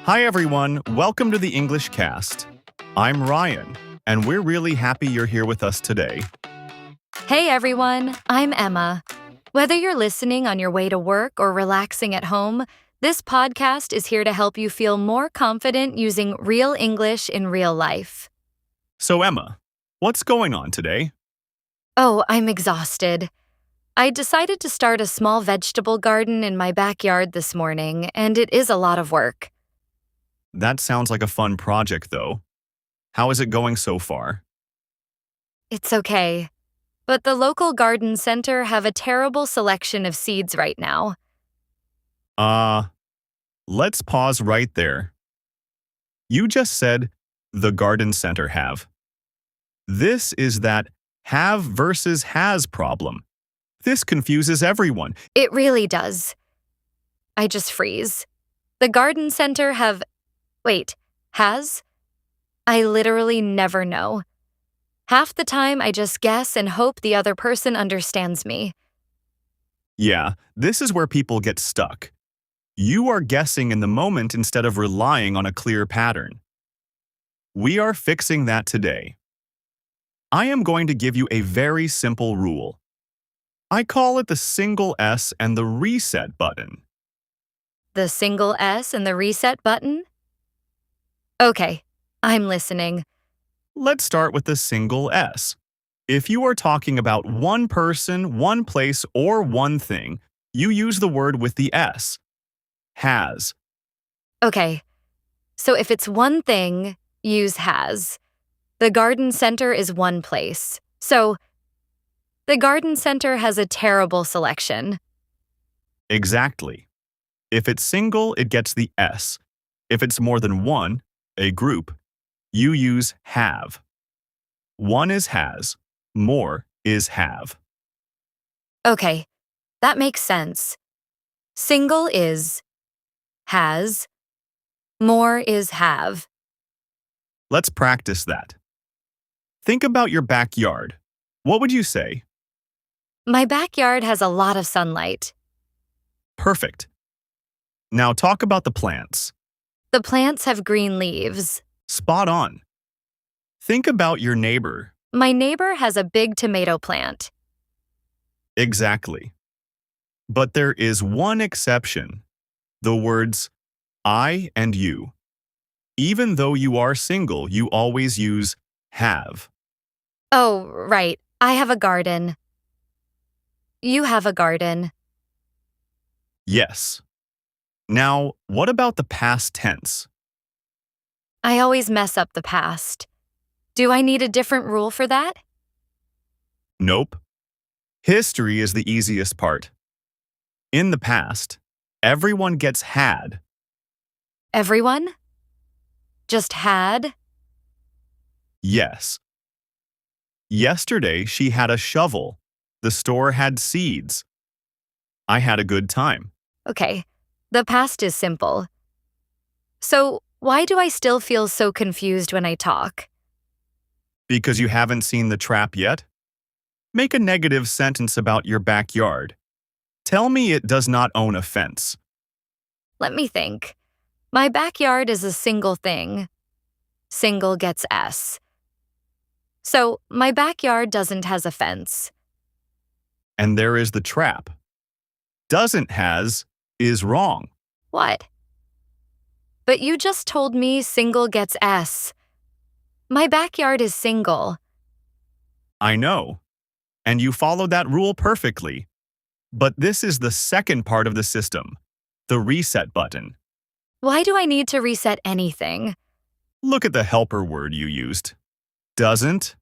Hi everyone, welcome to the English Cast. I'm Ryan, and we're really happy you're here with us today. Hey everyone, I'm Emma. Whether you're listening on your way to work or relaxing at home, this podcast is here to help you feel more confident using real English in real life. So Emma, what's going on today? Oh, I'm exhausted. I decided to start a small vegetable garden in my backyard this morning, and it is a lot of work. That sounds like a fun project though. How is it going so far? It's okay, but the local garden center have a terrible selection of seeds right now. Let's pause right there. You just said the garden center have. This is that have versus has problem. This confuses everyone. It really does. I just freeze. The garden center has? I literally never know. Half the time I just guess and hope the other person understands me. Yeah, this is where people get stuck. You are guessing in the moment instead of relying on a clear pattern. We are fixing that today. I am going to give you a very simple rule. I call it the single S and the reset button. The single S and the reset button? Okay, I'm listening. Let's start with the single S. If you are talking about one person, one place, or one thing, you use the word with the S. Has. Okay, so if it's one thing, use has. The garden center is one place. So, the garden center has a terrible selection. Exactly. If it's single, it gets the S. If it's more than one, a group, you use have. One is has, more is have. Okay, that makes sense. Single is has, more is have. Let's practice that. Think about your backyard. What would you say? My backyard has a lot of sunlight. Perfect. Now talk about the plants. The plants have green leaves. Spot on. Think about your neighbor. My neighbor has a big tomato plant. Exactly. But there is one exception. The words I and you. Even though you are single, you always use have. Oh, right. I have a garden. You have a garden. Yes. Now, what about the past tense? I always mess up the past. Do I need a different rule for that? Nope. History is the easiest part. In the past, everyone gets had. Everyone? Just had? Yes. Yesterday, she had a shovel. The store had seeds. I had a good time. Okay, the past is simple. So, why do I still feel so confused when I talk? Because you haven't seen the trap yet? Make a negative sentence about your backyard. Tell me it does not own a fence. Let me think. My backyard is a single thing. Single gets S. So, my backyard doesn't has a fence. And there is the trap. Doesn't has is wrong. What? But you just told me single gets S. My backyard is single. I know. And you followed that rule perfectly. But this is the second part of the system, the reset button. Why do I need to reset anything? Look at the helper word you used. Doesn't?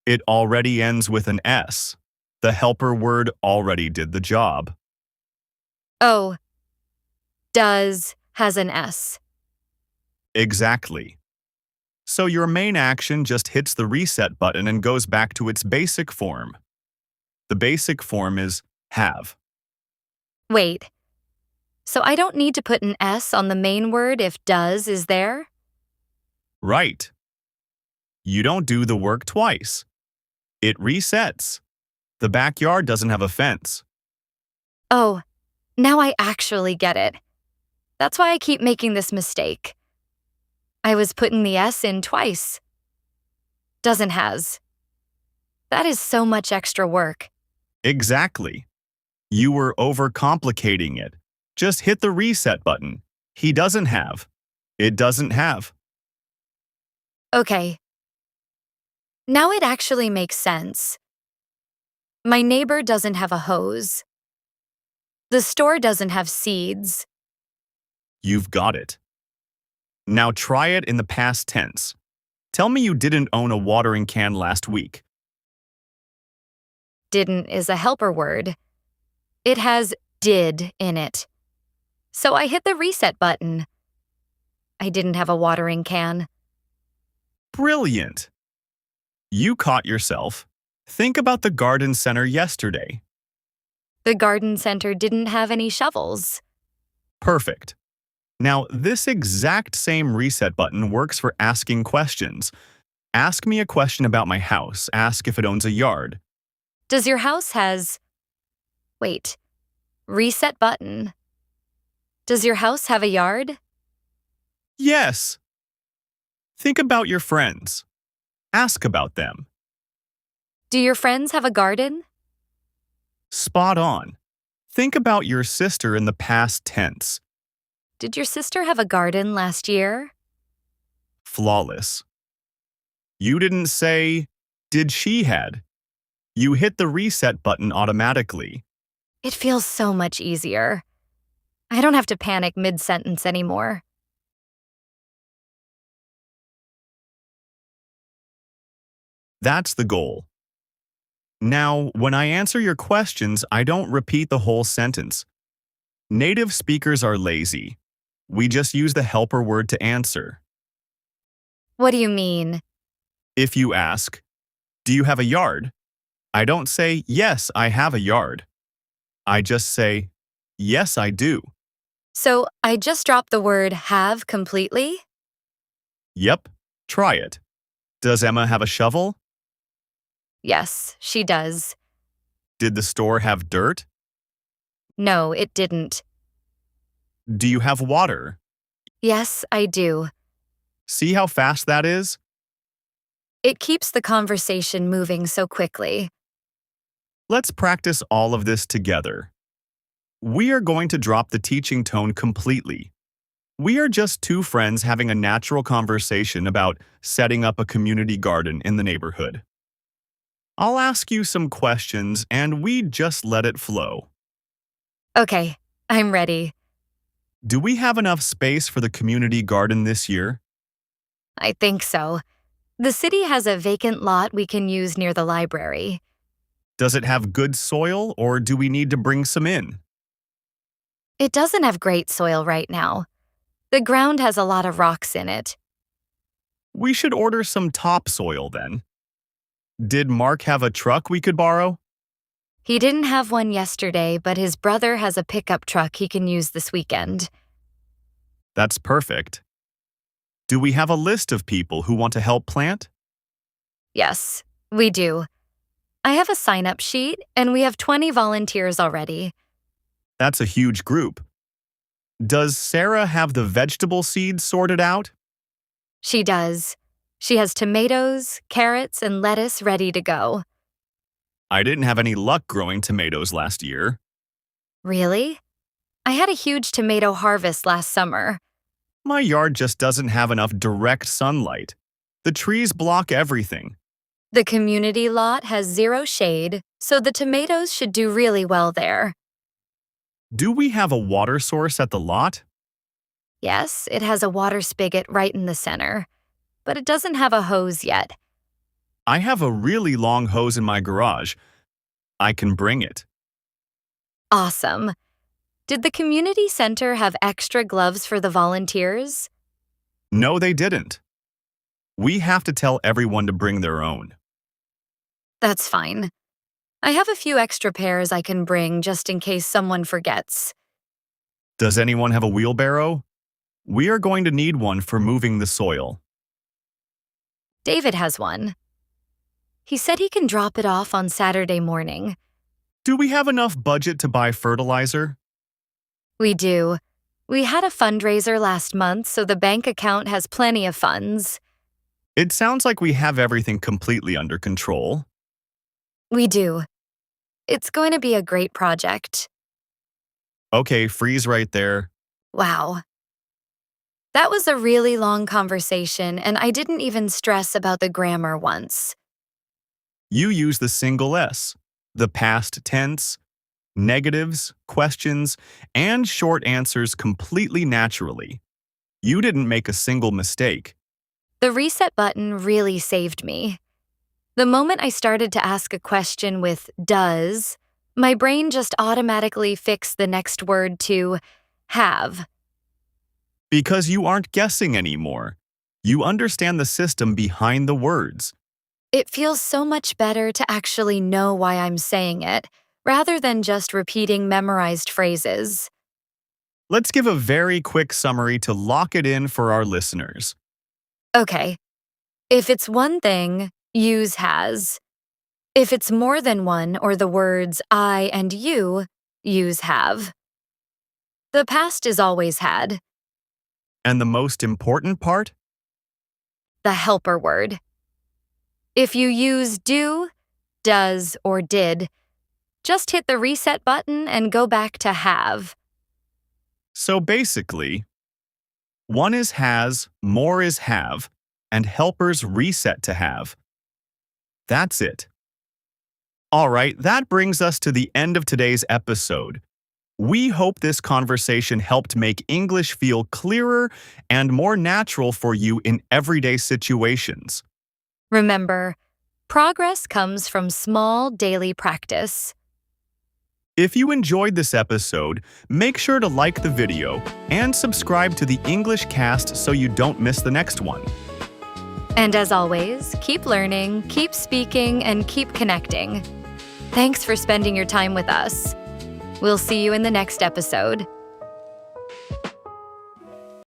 It already ends with an S. The helper word already did the job. Oh, does has an S. Exactly. So your main action just hits the reset button and goes back to its basic form. The basic form is have. Wait. So I don't need to put an S on the main word if does is there? Right. You don't do the work twice. It resets. The backyard doesn't have a fence. Oh, now I actually get it. That's why I keep making this mistake. I was putting the S in twice. Doesn't has. That is so much extra work. Exactly. You were overcomplicating it. Just hit the reset button. He doesn't have. It doesn't have. Okay. Now it actually makes sense. My neighbor doesn't have a hose. The store doesn't have seeds. You've got it. Now try it in the past tense. Tell me you didn't own a watering can last week. Didn't is a helper word. It has did in it. So I hit the reset button. I didn't have a watering can. Brilliant. You caught yourself. Think about the garden center yesterday. The garden center didn't have any shovels. Perfect. Now, this exact same reset button works for asking questions. Ask me a question about my house. Ask if it owns a yard. Does your house has... Wait. Reset button. Does your house have a yard? Yes. Think about your friends. Ask about them. Do your friends have a garden? Spot on. Think about your sister in the past tense. Did your sister have a garden last year? Flawless. You didn't say, did she had? You hit the reset button automatically. It feels so much easier. I don't have to panic mid-sentence anymore. That's the goal. Now, when I answer your questions, I don't repeat the whole sentence. Native speakers are lazy. We just use the helper word to answer. What do you mean? If you ask, do you have a yard? I don't say, yes, I have a yard. I just say, yes, I do. So I just dropped the word have completely? Yep, try it. Does Emma have a shovel? Yes, she does. Did the store have dirt? No, it didn't. Do you have water? Yes, I do. See how fast that is? It keeps the conversation moving so quickly. Let's practice all of this together. We are going to drop the teaching tone completely. We are just two friends having a natural conversation about setting up a community garden in the neighborhood. I'll ask you some questions and we just let it flow. Okay, I'm ready. Do we have enough space for the community garden this year? I think so. The city has a vacant lot we can use near the library. Does it have good soil or do we need to bring some in? It doesn't have great soil right now. The ground has a lot of rocks in it. We should order some topsoil then. Did Mark have a truck we could borrow? He didn't have one yesterday, but his brother has a pickup truck he can use this weekend. That's perfect. Do we have a list of people who want to help plant? Yes, we do. I have a sign-up sheet, and we have 20 volunteers already. That's a huge group. Does Sarah have the vegetable seeds sorted out? She does. She has tomatoes, carrots, and lettuce ready to go. I didn't have any luck growing tomatoes last year. Really? I had a huge tomato harvest last summer. My yard just doesn't have enough direct sunlight. The trees block everything. The community lot has 0 shade, so the tomatoes should do really well there. Do we have a water source at the lot? Yes, it has a water spigot right in the center, but it doesn't have a hose yet. I have a really long hose in my garage. I can bring it. Awesome. Did the community center have extra gloves for the volunteers? No, they didn't. We have to tell everyone to bring their own. That's fine. I have a few extra pairs I can bring just in case someone forgets. Does anyone have a wheelbarrow? We are going to need one for moving the soil. David has one. He said he can drop it off on Saturday morning. Do we have enough budget to buy fertilizer? We do. We had a fundraiser last month, so the bank account has plenty of funds. It sounds like we have everything completely under control. We do. It's going to be a great project. Okay, freeze right there. Wow. That was a really long conversation, and I didn't even stress about the grammar once. You use the single S, the past tense, negatives, questions, and short answers completely naturally. You didn't make a single mistake. The reset button really saved me. The moment I started to ask a question with does, my brain just automatically fixed the next word to have. Because you aren't guessing anymore. You understand the system behind the words. It feels so much better to actually know why I'm saying it, rather than just repeating memorized phrases. Let's give a very quick summary to lock it in for our listeners. Okay. If it's one thing, use has. If it's more than one or the words I and you, use have. The past is always had. And the most important part? The helper word. If you use do, does, or did, just hit the reset button and go back to have. So basically, one is has, more is have, and helpers reset to have. That's it. All right, that brings us to the end of today's episode. We hope this conversation helped make English feel clearer and more natural for you in everyday situations. Remember, progress comes from small daily practice. If you enjoyed this episode, make sure to like the video and subscribe to the English Cast so you don't miss the next one. And as always, keep learning, keep speaking, and keep connecting. Thanks for spending your time with us. We'll see you in the next episode.